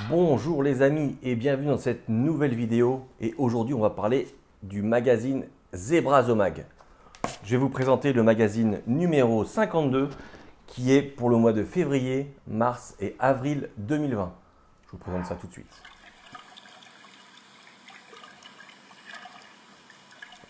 Bonjour les amis et bienvenue dans cette nouvelle vidéo. Et aujourd'hui on va parler du magazine Zebrazomag. Je vais vous présenter le magazine numéro 52 qui est pour le mois de février, mars et avril 2020. Je vous présente ça tout de suite.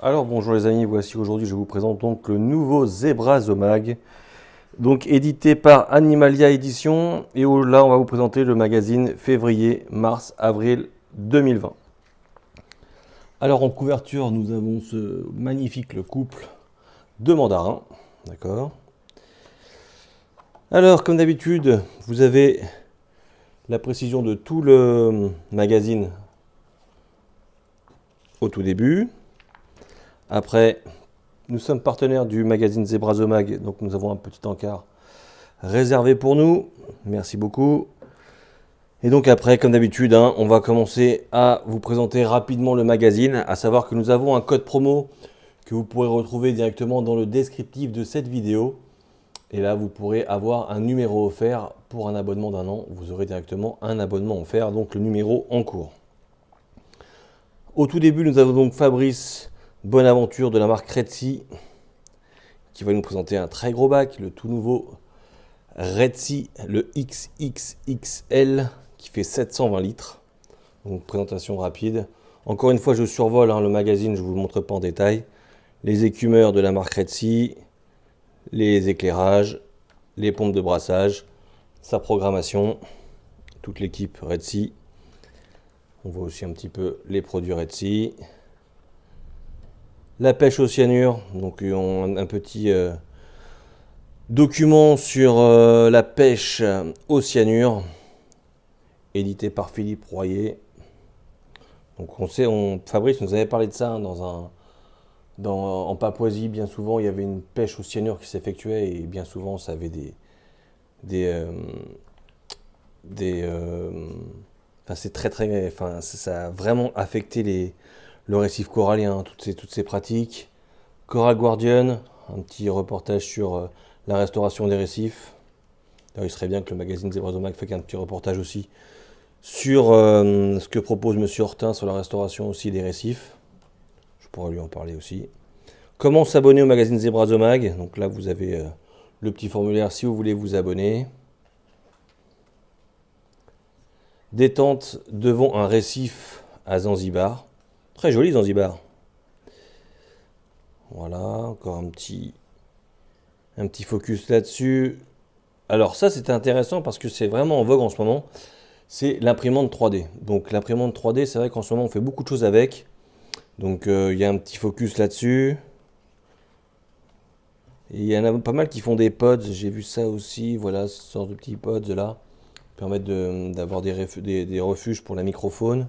Alors bonjour les amis, voici aujourd'hui je vous présente donc le nouveau Zebrazomag. Donc édité par Animalia Édition et là on va vous présenter le magazine février, mars, avril 2020. Alors en couverture nous avons ce magnifique couple de mandarins, d'accord. Alors comme d'habitude vous avez la précision de tout le magazine au tout début. Après nous sommes partenaires du magazine Zebrazomag, donc nous avons un petit encart réservé pour nous. Merci beaucoup. Et donc après, comme d'habitude, on va commencer à vous présenter rapidement le magazine, à savoir que nous avons un code promo que vous pourrez retrouver directement dans le descriptif de cette vidéo. Et là, vous pourrez avoir un numéro offert pour un abonnement d'1 an. Vous aurez directement un abonnement offert, donc le numéro en cours. Au tout début, nous avons donc Fabrice Bonaventure de la marque Retsi qui va nous présenter un très gros bac, le tout nouveau Retsi, le XXXL qui fait 720 litres. Donc présentation rapide. Encore une fois, je survole le magazine, je ne vous le montre pas en détail. Les écumeurs de la marque Retsi, les éclairages, les pompes de brassage, sa programmation, toute l'équipe Retsi. On voit aussi un petit peu les produits Retsi. La pêche au cyanure, donc un petit document sur la pêche au cyanure, édité par Philippe Royer. Donc Fabrice nous avait parlé de ça en Papouasie. Bien souvent, il y avait une pêche au cyanure qui s'effectuait et bien souvent, ça avait c'est très, ça a vraiment affecté le récif corallien, toutes ces pratiques. Coral Guardian, un petit reportage sur la restauration des récifs. Alors, il serait bien que le magazine Zebrazomag fasse un petit reportage aussi sur ce que propose Monsieur Hortin sur la restauration aussi des récifs. Je pourrais lui en parler aussi. Comment s'abonner au magazine Zebrazomag. Donc là, vous avez le petit formulaire si vous voulez vous abonner. Détente devant un récif à Zanzibar. Très joli Zanzibar. Voilà, encore un petit focus là-dessus. Alors ça, c'était intéressant parce que c'est vraiment en vogue en ce moment. C'est l'imprimante 3D. Donc l'imprimante 3D, c'est vrai qu'en ce moment, on fait beaucoup de choses avec. Donc il y a un petit focus là-dessus. Et il y en a pas mal qui font des pods. J'ai vu ça aussi. Voilà, ce genre de petits pods là. Permettent d'avoir des refuges pour la microphone.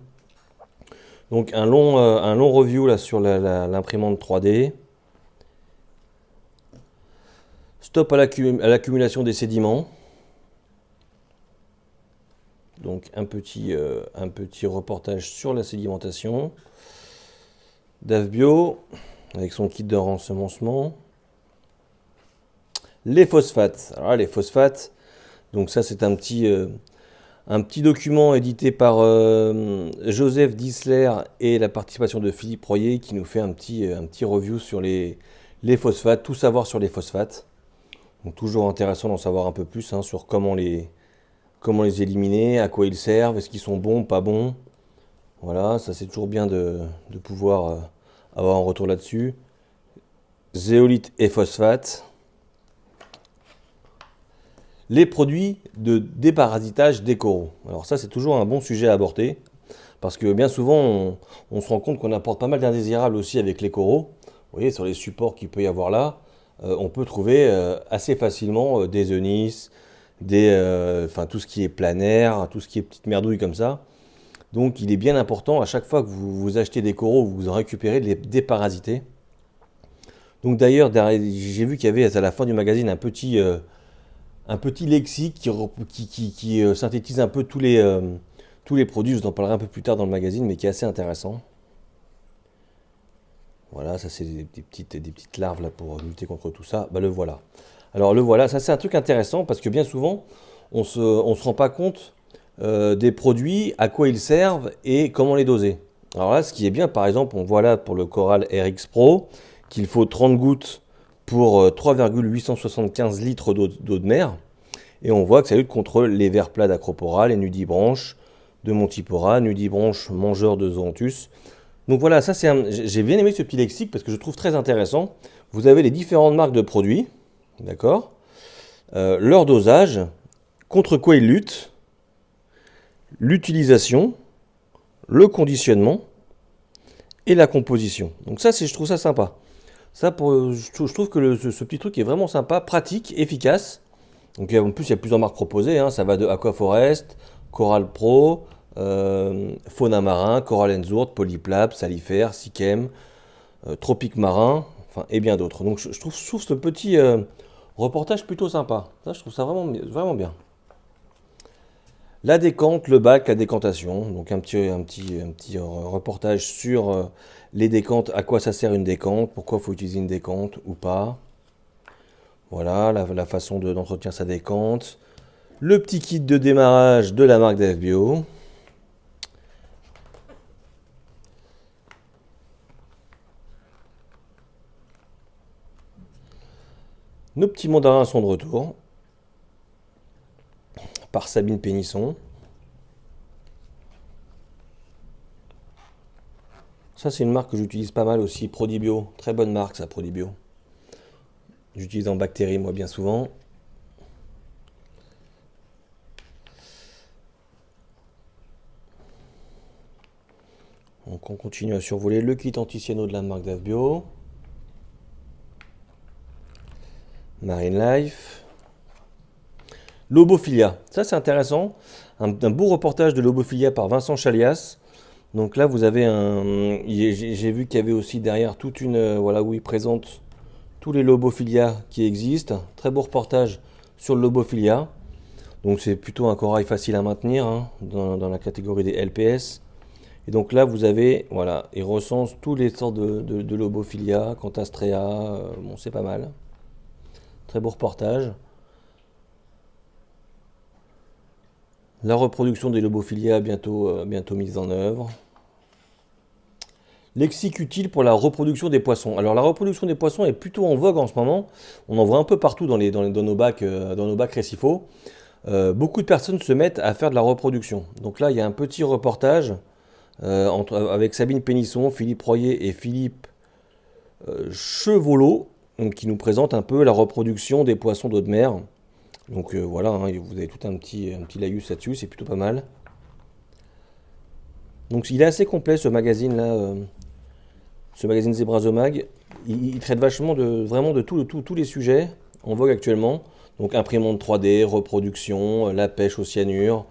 Donc un long review là sur l'imprimante 3D. Stop à l'accumulation des sédiments. Donc un petit reportage sur la sédimentation. DAF-Bio avec son kit de rensemencement. Les phosphates. Alors là, les phosphates, donc ça c'est un petit document édité par Joseph Disler et la participation de Philippe Royer qui nous fait un petit review sur les phosphates, tout savoir sur les phosphates. Donc toujours intéressant d'en savoir un peu plus sur comment les éliminer, à quoi ils servent, est-ce qu'ils sont bons, pas bons. Voilà, ça c'est toujours bien de pouvoir avoir un retour là-dessus. Zéolite et phosphate. Les produits de déparasitage des coraux. Alors ça c'est toujours un bon sujet à aborder parce que bien souvent on se rend compte qu'on apporte pas mal d'indésirables aussi avec les coraux. Vous voyez sur les supports qu'il peut y avoir là, on peut trouver assez facilement des eunis, tout ce qui est planaire, tout ce qui est petite merdouille comme ça. Donc il est bien important à chaque fois que vous achetez des coraux, vous en récupérez de les déparasiter. Donc d'ailleurs j'ai vu qu'il y avait à la fin du magazine un petit lexique qui synthétise un peu tous les produits. Je vous en parlerai un peu plus tard dans le magazine, mais qui est assez intéressant. Voilà, ça c'est des petites larves là pour lutter contre tout ça. Bah le voilà. Alors le voilà, ça c'est un truc intéressant parce que bien souvent on se rend pas compte des produits, à quoi ils servent et comment les doser. Alors là, ce qui est bien, par exemple, on voit là pour le Coral RX Pro qu'il faut 30 gouttes pour 3,875 litres d'eau de mer. Et on voit que ça lutte contre les vers plats d'Acropora, les nudibranches de Montipora, nudibranches mangeurs de Zoanthus. Donc voilà, ça j'ai bien aimé ce petit lexique parce que je trouve très intéressant. Vous avez les différentes marques de produits, d'accord, leur dosage, contre quoi ils luttent, l'utilisation, le conditionnement et la composition. Donc ça, je trouve ça sympa. Ça, je trouve que ce petit truc est vraiment sympa, pratique, efficace. Donc en plus, il y a plusieurs marques proposées. Hein. Ça va de Aquaforest, Coral Pro, Fauna Marin, Coral Enzurt, Polyplab, Salifère, Sichem, Tropique Marin, enfin, et bien d'autres. Donc je trouve ce petit reportage plutôt sympa. Ça, je trouve ça vraiment bien. La décante, le bac, la décantation. Donc un petit reportage sur les décantes, à quoi ça sert une décante, pourquoi il faut utiliser une décante ou pas. Voilà, la façon d'entretenir sa décante. Le petit kit de démarrage de la marque DFBio. Nos petits mandarins sont de retour. Par Sabine Pénisson. Ça, c'est une marque que j'utilise pas mal aussi, Prodibio. Très bonne marque, ça, Prodibio. J'utilise en bactéries, moi, bien souvent. Donc, on continue à survoler le kit anti-cyano de la marque DFBio. Marine Life. Lobophilia. Ça, c'est intéressant. Un beau reportage de Lobophilia par Vincent Chalias. Donc là, vous avez j'ai vu qu'il y avait aussi derrière toute une... voilà, où il présente tous les Lobophilia qui existent. Très beau reportage sur le Lobophilia. Donc c'est plutôt un corail facile à maintenir hein, dans la catégorie des LPS. Et donc là, vous avez, voilà, il recense toutes les sortes de Lobophilia, Cantastrea, bon, c'est pas mal. Très beau reportage. La reproduction des Lobophilia bientôt mise en œuvre. Lexique utile pour la reproduction des poissons. Alors la reproduction des poissons est plutôt en vogue en ce moment. On en voit un peu partout dans nos bacs récifaux. Beaucoup de personnes se mettent à faire de la reproduction. Donc là, il y a un petit reportage avec Sabine Pénisson, Philippe Royer et Philippe Chevolot, qui nous présente un peu la reproduction des poissons d'eau de mer. Donc voilà, hein, vous avez tout un petit laïus là-dessus, c'est plutôt pas mal. Donc il est assez complet ce magazine là, ce magazine Zebrazomag. Il traite vachement vraiment de tous les sujets en vogue actuellement. Donc imprimante 3D, reproduction, la pêche au cyanure,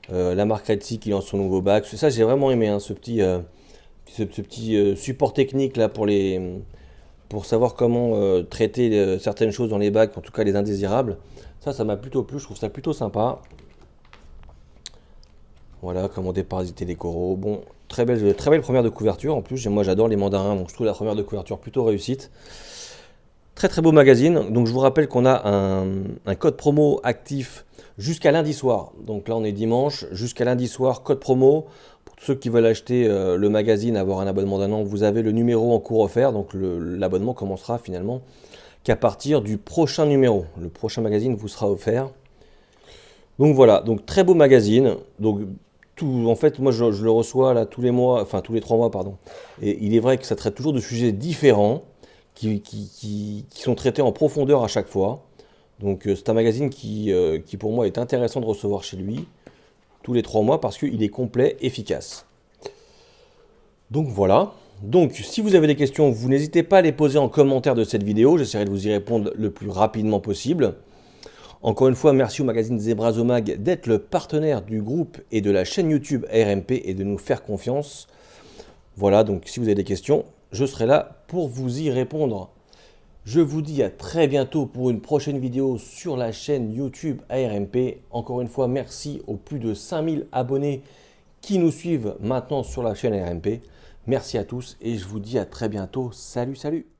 la marque Red Sea qui lance son nouveau bac. Ça j'ai vraiment aimé hein, ce petit support technique là pour savoir comment traiter certaines choses dans les bacs, en tout cas les indésirables. Ça m'a plutôt plu, je trouve ça plutôt sympa. Voilà, comment déparasiter les coraux. Bon, très belle première de couverture. En plus, moi j'adore les mandarins, donc je trouve la première de couverture plutôt réussite. Très très beau magazine. Donc je vous rappelle qu'on a un code promo actif jusqu'à lundi soir. Donc là on est dimanche, jusqu'à lundi soir, code promo. Pour ceux qui veulent acheter le magazine, avoir un abonnement d'un an, vous avez le numéro en cours offert. Donc l'abonnement commencera finalement qu'à partir du prochain numéro. Le prochain magazine vous sera offert. Donc voilà, donc très beau magazine. Donc en fait, moi je le reçois là tous les mois, enfin tous les 3 mois, pardon. Et il est vrai que ça traite toujours de sujets différents qui sont traités en profondeur à chaque fois. Donc c'est un magazine qui pour moi est intéressant de recevoir chez lui tous les 3 mois parce qu'il est complet, efficace. Donc voilà. Donc si vous avez des questions, vous n'hésitez pas à les poser en commentaire de cette vidéo. J'essaierai de vous y répondre le plus rapidement possible. Encore une fois, merci au magazine Zebrazomag d'être le partenaire du groupe et de la chaîne YouTube ARMP et de nous faire confiance. Voilà, donc si vous avez des questions, je serai là pour vous y répondre. Je vous dis à très bientôt pour une prochaine vidéo sur la chaîne YouTube ARMP. Encore une fois, merci aux plus de 5000 abonnés qui nous suivent maintenant sur la chaîne ARMP. Merci à tous et je vous dis à très bientôt. Salut, salut!